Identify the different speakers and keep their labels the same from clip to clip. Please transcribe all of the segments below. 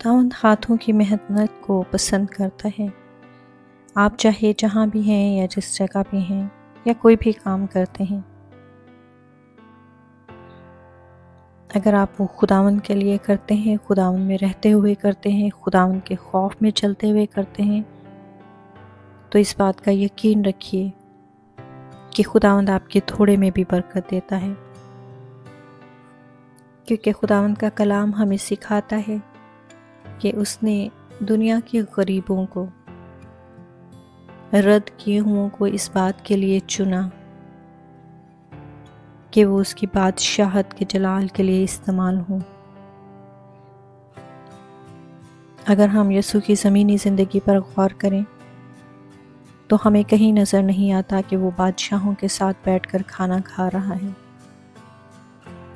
Speaker 1: खुदावंद हाथों की मेहनत को पसंद करता है। आप चाहे जहाँ भी हैं या जिस जगह पे हैं या कोई भी काम करते हैं, अगर आप वो खुदावंद के लिए करते हैं, खुदावंद में रहते हुए करते हैं, खुदावंद के खौफ में चलते हुए करते हैं, तो इस बात का यकीन रखिए कि खुदावंद आपके थोड़े में भी बरकत देता है। क्योंकि खुदावंद का कलाम हमें सिखाता है कि उसने दुनिया के गरीबों को, रद्द किए हुओं को इस बात के लिए चुना कि वो उसकी बादशाहत के जलाल के लिए इस्तेमाल हों। अगर हम यीशु की ज़मीनी ज़िंदगी पर गौर करें तो हमें कहीं नज़र नहीं आता कि वो बादशाहों के साथ बैठकर खाना खा रहा है।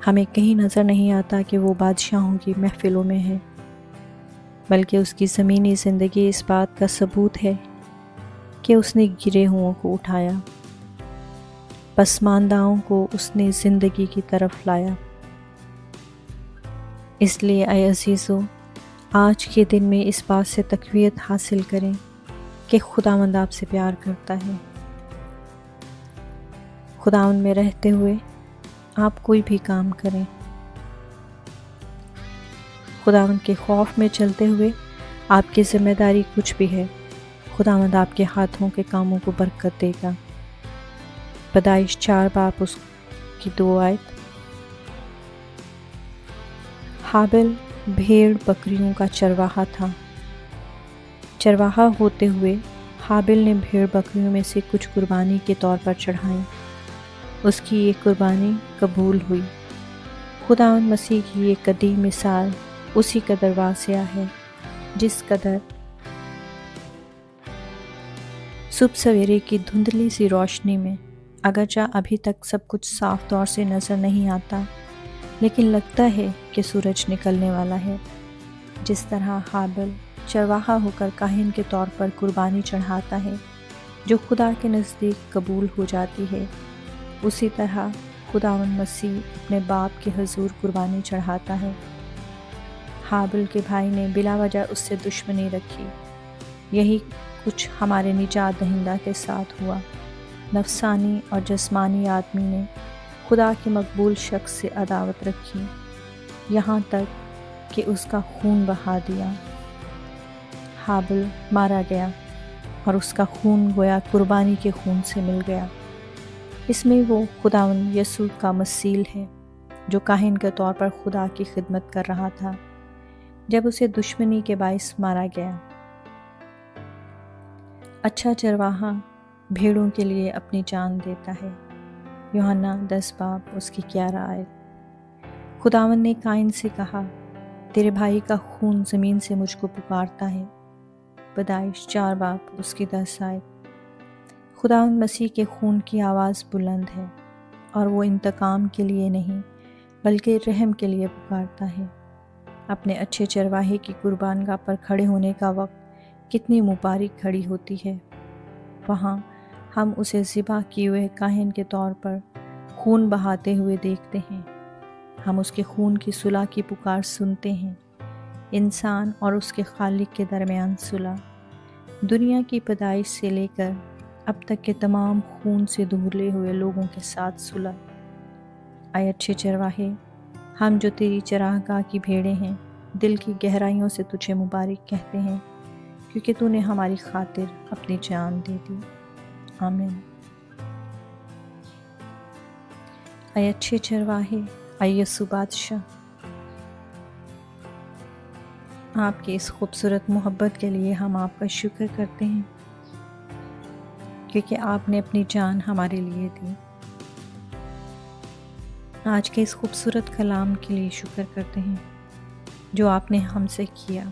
Speaker 1: हमें कहीं नज़र नहीं आता कि वो बादशाहों की महफ़िलों में है, बल्कि उसकी ज़मीनी ज़िंदगी इस बात का सबूत है कि उसने गिरे हुओं को उठाया, पसमानदाओं को उसने ज़िंदगी की तरफ लाया। इसलिए ऐ अज़ीज़ों, आज के दिन में इस बात से तक़वियत हासिल करें कि खुदावंद आपसे प्यार करता है। खुदावंद में रहते हुए आप कोई भी काम करें, खुदावंद के खौफ में चलते हुए आपकी ज़िम्मेदारी कुछ भी है, खुदावंद आपके हाथों के कामों को बरकत देगा। पैदाइश 4 बाब उसकी 2 आयत। हाबिल भेड़ बकरियों का चरवाहा था। चरवाहा होते हुए हाबिल ने भेड़ बकरियों में से कुछ कुर्बानी के तौर पर चढ़ाई। उसकी ये कुर्बानी कबूल हुई। खुदावंद मसीह की ये कदीम मिसाल उसी कदर वासिया है जिस कदर सुबह सवेरे की धुंधली सी रोशनी में, अगरचा अभी तक सब कुछ साफ तौर से नज़र नहीं आता, लेकिन लगता है कि सूरज निकलने वाला है। जिस तरह हाबिल चरवाहा होकर काहिन के तौर पर कुर्बानी चढ़ाता है जो खुदा के नज़दीक कबूल हो जाती है, उसी तरह खुदावंद मसीह अपने बाप के हुजूर कुर्बानी चढ़ाता है। हाबिल के भाई ने बिला वजह उससे दुश्मनी रखी। यही कुछ हमारे निजात दहिंदा के साथ हुआ। नफसानी और जिस्मानी आदमी ने खुदा के मकबूल शख्स से अदावत रखी, यहाँ तक कि उसका खून बहा दिया। हाबिल मारा गया और उसका खून गोया कुर्बानी के खून से मिल गया। इसमें वो खुदावंद यीशु का मसील है जो काहिन के तौर पर खुदा की खिदमत कर रहा था जब उसे दुश्मनी के बाइस मारा गया। अच्छा चरवाहा भेड़ों के लिए अपनी जान देता है। यूहन्ना 10 बाब उसकी 11 आयत। खुदावंद ने काइन से कहा, तेरे भाई का खून ज़मीन से मुझको पुकारता है। पैदाइश 4 बाब उसकी 10 आयत। खुदावंद मसीह के खून की आवाज़ बुलंद है और वो इंतकाम के लिए नहीं बल्कि रहम के लिए पुकारता है। अपने अच्छे चरवाहे की कुर्बानगाह पर खड़े होने का वक्त कितनी मुबारक घड़ी होती है। वहाँ हम उसे ज़िबा किए हुए काहिन के तौर पर खून बहाते हुए देखते हैं। हम उसके खून की सुलह की पुकार सुनते हैं। इंसान और उसके खालिक के दरमियान सुलह, दुनिया की पैदाइश से लेकर अब तक के तमाम खून से धुले हुए लोगों के साथ सुलह। आए अच्छे चरवाहे, हम जो तेरी चरागाह की भेड़ें हैं, दिल की गहराइयों से तुझे मुबारक कहते हैं, क्योंकि तूने हमारी खातिर अपनी जान दे दी। आमीन। आए अच्छे चरवाहे, आए यीशु बादशाह, आपकी इस खूबसूरत मोहब्बत के लिए हम आपका शुक्र करते हैं, क्योंकि आपने अपनी जान हमारे लिए दी। आज के इस खूबसूरत कलाम के लिए शुक्र करते हैं जो आपने हमसे किया।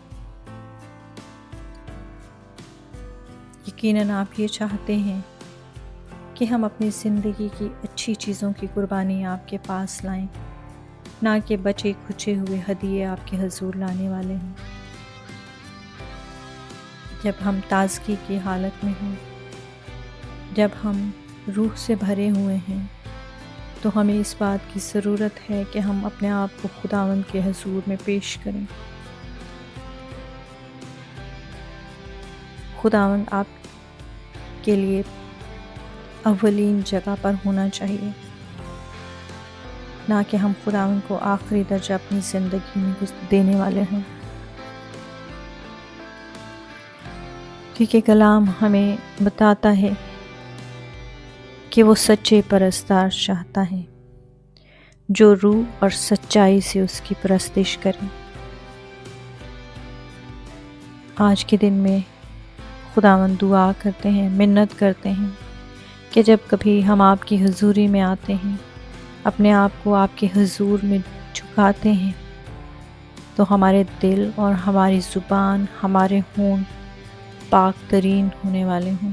Speaker 1: यकीनन आप ये चाहते हैं कि हम अपनी ज़िंदगी की अच्छी चीज़ों की कुर्बानी आपके पास लाएं, ना कि बचे खुचे हुए हदिये आपके हुजूर लाने वाले हैं। जब हम ताज़गी की हालत में हों, जब हम रूह से भरे हुए हैं, तो हमें इस बात की ज़रूरत है कि हम अपने आप को खुदावंद के हुजूर में पेश करें। खुदावंद आप के लिए अव्वलीन जगह पर होना चाहिए, ना कि हम खुदावंद को आखिरी दर्जा अपनी ज़िंदगी में देने वाले हों। क्योंकि कलाम हमें बताता है कि वो सच्चे परस्तार चाहता है जो रूह और सच्चाई से उसकी परस्तिश करें। आज के दिन में खुदावंद दुआ करते हैं, मिन्नत करते हैं कि जब कभी हम आपकी हुजूरी में आते हैं, अपने आप को आपके हुजूर में झुकाते हैं, तो हमारे दिल और हमारी ज़ुबान, हमारे होंठ पाक तरीन होने वाले हों।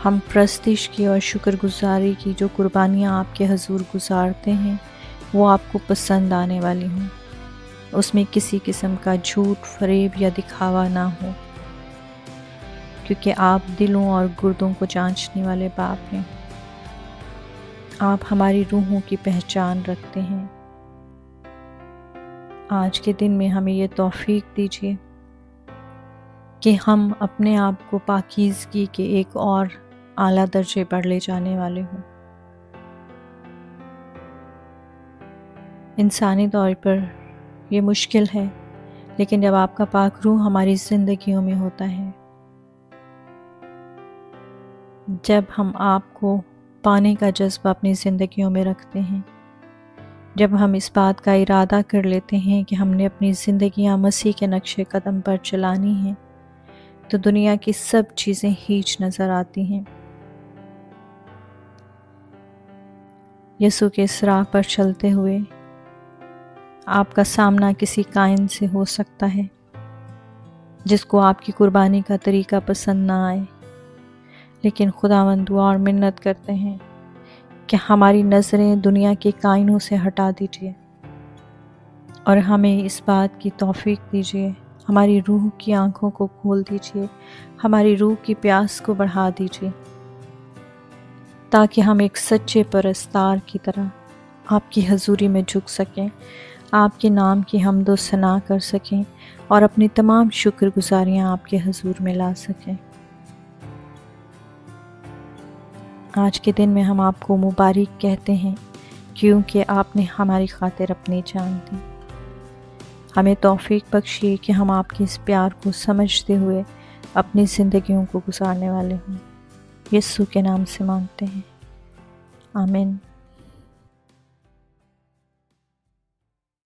Speaker 1: हम प्रस्तिश की और शुक्रगुजारी की जो कुर्बानियाँ आपके हुजूर गुजारते हैं वो आपको पसंद आने वाली हों। उसमें किसी किस्म का झूठ, फरेब या दिखावा ना हो, क्योंकि आप दिलों और गुर्दों को जांचने वाले बाप हैं। आप हमारी रूहों की पहचान रखते हैं। आज के दिन में हमें ये तौफीक दीजिए कि हम अपने आप को पाकीज़गी के एक और आला दर्जे पर ले जाने वाले हों। इंसानी तौर पर ये मुश्किल है, लेकिन जब आपका पाक रूह हमारी ज़िंदगियों में होता है, जब हम आपको पाने का जज्बा अपनी ज़िंदगियों में रखते हैं, जब हम इस बात का इरादा कर लेते हैं कि हमने अपनी ज़िंदगियां मसीह के नक्शे कदम पर चलानी हैं, तो दुनिया की सब चीज़ें हीच नज़र आती हैं। यीशु के इस राह पर चलते हुए आपका सामना किसी कायन से हो सकता है जिसको आपकी कुर्बानी का तरीका पसंद ना आए, लेकिन खुदावंद दुआ और मिन्नत करते हैं कि हमारी नज़रें दुनिया के कायनों से हटा दीजिए और हमें इस बात की तौफीक दीजिए, हमारी रूह की आंखों को खोल दीजिए, हमारी रूह की प्यास को बढ़ा दीजिए, ताकि हम एक सच्चे परस्तार की तरह आपकी हजूरी में झुक सकें, आपके नाम की हम्दो सना कर सकें और अपनी तमाम शुक्रगुजारियाँ आपके हजूर में ला सकें। आज के दिन में हम आपको मुबारक कहते हैं, क्योंकि आपने हमारी खातिर अपनी जान दी। हमें तौफीक बख्शिए कि हम आपके इस प्यार को समझते हुए अपनी ज़िंदगियों को गुजारने वाले हों। यीशु के नाम से मांगते हैं, आमीन।